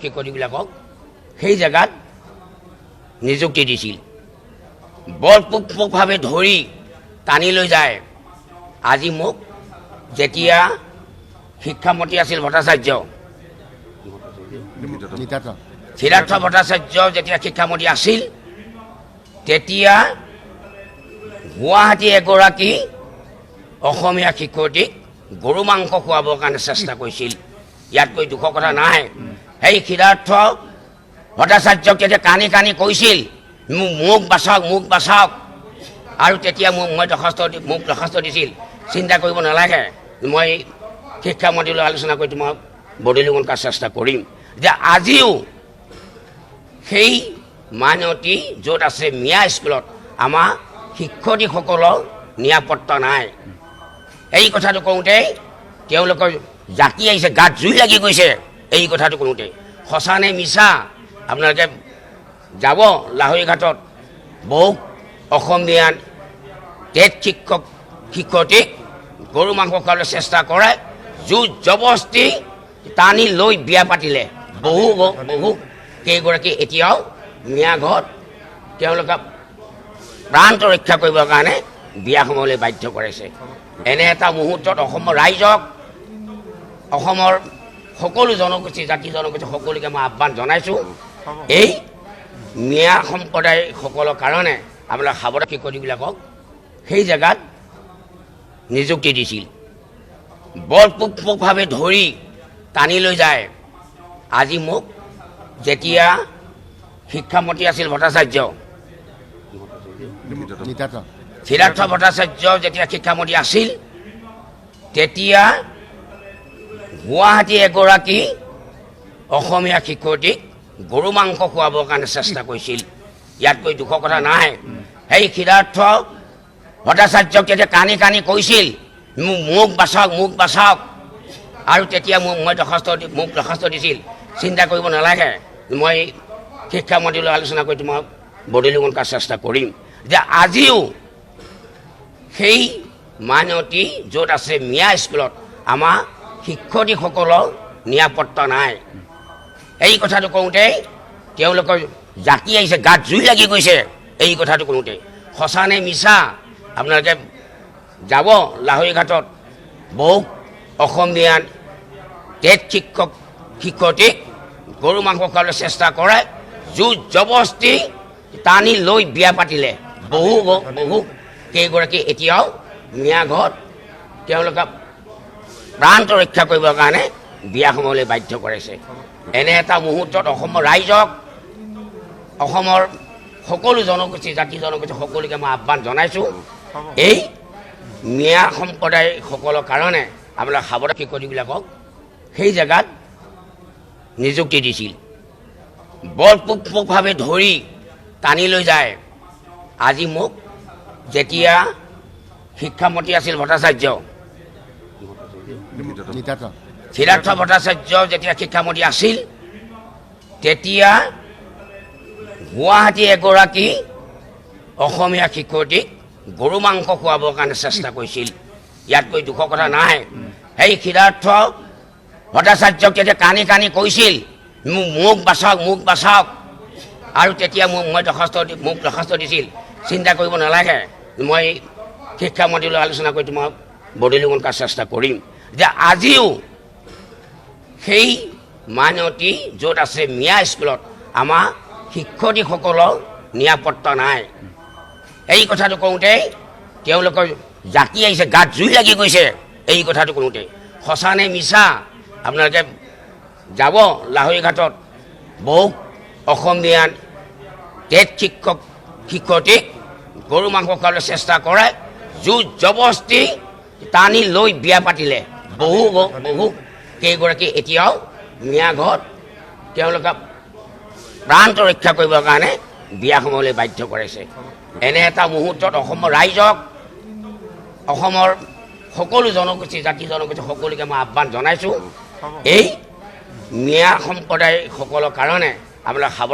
শিক্ষয়িত্ৰীবিলাকক সেই জেগাত নিযুক্তি দিছিল। বলপূৰ্বকভাৱে ধৰি টানি লৈ যায়। আজি মোক যেতিয়া শিক্ষামন্ত্ৰী আছিল ভট্টাচাৰ্য, সিদ্ধাৰ্থ ভট্টাচাৰ্য যেতিয়া শিক্ষামন্ত্ৰী আছিল, তেতিয়া গুৱাহাটী এগৰাকী অসমীয়া শিক্ষয়িত্ৰীক গৰু মাংস খুৱাবৰ কাৰণে চেষ্টা কৰিছিল। ইয়াতকৈ দুখৰ কথা নাই। সেই সিদ্ধাৰ্থ ভট্টাচাৰ্যক তেতিয়া কানি কানি কৈছিল, মোক বাচাওক, মোক বাচাওক। আৰু তেতিয়া মোক দৰখাস্ত দিছিল, চিন্তা কৰিব নালাগে, মই শিক্ষামন্ত্ৰীলৈ আলোচনা কৰি তোমাক বদলিকৰণ কৰাৰ চেষ্টা কৰিম। যে আজিও সেই মাইনৰিটি য'ত আছে মিয়া স্কুলত আমাৰ শিক্ষয়িত্ৰীসকলৰ নিৰাপত্তা নাই। এই কথাটো কওঁতে তেওঁলোকৰ জাতি আহিছে, গাত জুই লাগি গৈছে। এই কথাটো কওঁতে সঁচা নে মিছা আপোনালোকে যাব লাহৰীঘাটত বহু অসমীয়া টেট শিক্ষয়িত্ৰীক গৰু মাংস খোৱাবলৈ চেষ্টা কৰে, জোৰ জবস্তি টানি লৈ বিয়া পাতিলে। বহু কেইগৰাকী এতিয়াও মিয়া ঘৰত তেওঁলোকে প্ৰান্ত ৰক্ষা কৰিবৰ কাৰণে বিয়া সোমাবলৈ বাধ্য কৰাইছে। এনে এটা মুহূৰ্তত অসমৰ ৰাইজক, অসমৰ সকলো জনগোষ্ঠী, জাতি জনগোষ্ঠী সকলোকে মই আহ্বান জনাইছোঁ, এই মিয়া সম্প্ৰদায়সকলৰ কাৰণে আপোনালোকে সাৱধান শিক্ষয়িত্ৰীবিলাকক সেই জেগাত নিযুক্তি দিছিল। বলপূৰ্বকভাৱে ধৰি টানি লৈ যায়। আজি মোক যেতিয়া শিক্ষামন্ত্ৰী আছিল ভট্টাচাৰ্য, সিদ্ধাৰ্থ ভট্টাচাৰ্য যেতিয়া শিক্ষামন্ত্ৰী আছিল, তেতিয়া গুৱাহাটী এগৰাকী অসমীয়া শিক্ষয়িত্ৰীক গৰু মাংস খুৱাবৰ কাৰণে চেষ্টা কৰিছিল। ইয়াতকৈ দুখৰ কথা নাই। সেই সিদ্ধাৰ্থ ভট্টাচাৰ্যক তেতিয়া কানি কানি কৈছিল, মোক বাচাওক, মোক বাচাওক। আৰু তেতিয়া মোক দৰখাস্ত দিছিল, চিন্তা কৰিব নালাগে, মই শিক্ষামন্ত্ৰীলৈ আলোচনা কৰি তোমাক বদলিকৰণ কৰাৰ চেষ্টা কৰিম। যে আজিও সেই মাইনৰিটি য'ত আছে মিয়া স্কুলত আমাৰ শিক্ষয়িত্ৰীসকলৰ নিৰাপত্তা নাই। এই কথাটো কওঁতে তেওঁলোকৰ জাতি আহিছে, গাত জুই লাগি গৈছে। এই কথাটো কওঁতে সঁচা নে মিছা আপোনালোকে যাব লাহৰীঘাটত বহু অসমীয়া টেট শিক্ষয়িত্ৰীক গৰু মাংস খোৱাবলৈ চেষ্টা কৰে, জোৰ জবস্তি টানি লৈ বিয়া পাতিলে। বহু কেইগৰাকী এতিয়াও মিয়া ঘৰত তেওঁলোকে প্ৰান্ত ৰক্ষা কৰিবৰ কাৰণে বিয়া সোমাবলৈ বাধ্য কৰাইছে। এনে এটা মুহূৰ্তত অসমৰ ৰাইজক, অসমৰ সকলো জনগোষ্ঠী, জাতি জনগোষ্ঠী সকলোকে মই আহ্বান জনাইছোঁ, এই মিয়া সম্প্ৰদায়সকলৰ কাৰণে আপোনালোকে সাৱধান শিক্ষয়িত্ৰীবিলাকক সেই জেগাত নিযুক্তি দিছিল। বলপূৰ্বকভাৱে ধৰি টানি লৈ যায়। আজি মোক যেতিয়া শিক্ষামন্ত্ৰী আছিল ভট্টাচাৰ্য, সিদ্ধাৰ্থ ভট্টাচাৰ্য যেতিয়া শিক্ষামন্ত্ৰী আছিল, তেতিয়া গুৱাহাটী এগৰাকী অসমীয়া শিক্ষয়িত্ৰীক গৰু মাংস খুৱাবৰ কাৰণে চেষ্টা কৰিছিল। ইয়াতকৈ দুখৰ কথা নাই। সেই সিদ্ধাৰ্থ ভট্টাচাৰ্যক তেতিয়া কানি কানি কৈছিল, মোক বাচাওক, মোক বাচাওক। আৰু তেতিয়া মোক দৰখাস্ত দিছিল, চিন্তা কৰিব নালাগে, মই শিক্ষামন্ত্ৰীলৈ আলোচনা কৰি তোমাক বদলিকৰণ কৰাৰ চেষ্টা কৰিম। যে আজিও সেই মাইনৰিটি য'ত আছে মিয়া স্কুলত আমাৰ শিক্ষয়িত্ৰীসকলৰ নিৰাপত্তা নাই। এই কথাটো কওঁতে তেওঁলোকৰ জাতি আহিছে, গাত জুই লাগি গৈছে। এই কথাটো কওঁতে সঁচা নে মিছা আপোনালোকে যাব লাহৰীঘাটত বহু অসমীয়া টেট শিক্ষয়িত্ৰীক গৰু মাংস খোৱাবলৈ চেষ্টা কৰে, জোৰ জবস্তি টানি লৈ বিয়া পাতিলে। বহু কেইগৰাকী এতিয়াও মিয়া ঘৰত তেওঁলোকে প্ৰান্ত ৰক্ষা কৰিবৰ কাৰণে বিয়া সোমাবলৈ বাধ্য কৰাইছে। এনে এটা মুহূৰ্তত অসমৰ ৰাইজক, অসমৰ সকলো জনগোষ্ঠী, জাতি জনগোষ্ঠী সকলোকে মই আহ্বান জনাইছোঁ, এই মিয়া সম্প্ৰদায়সকলৰ কাৰণে আপোনালোকে সাৱধান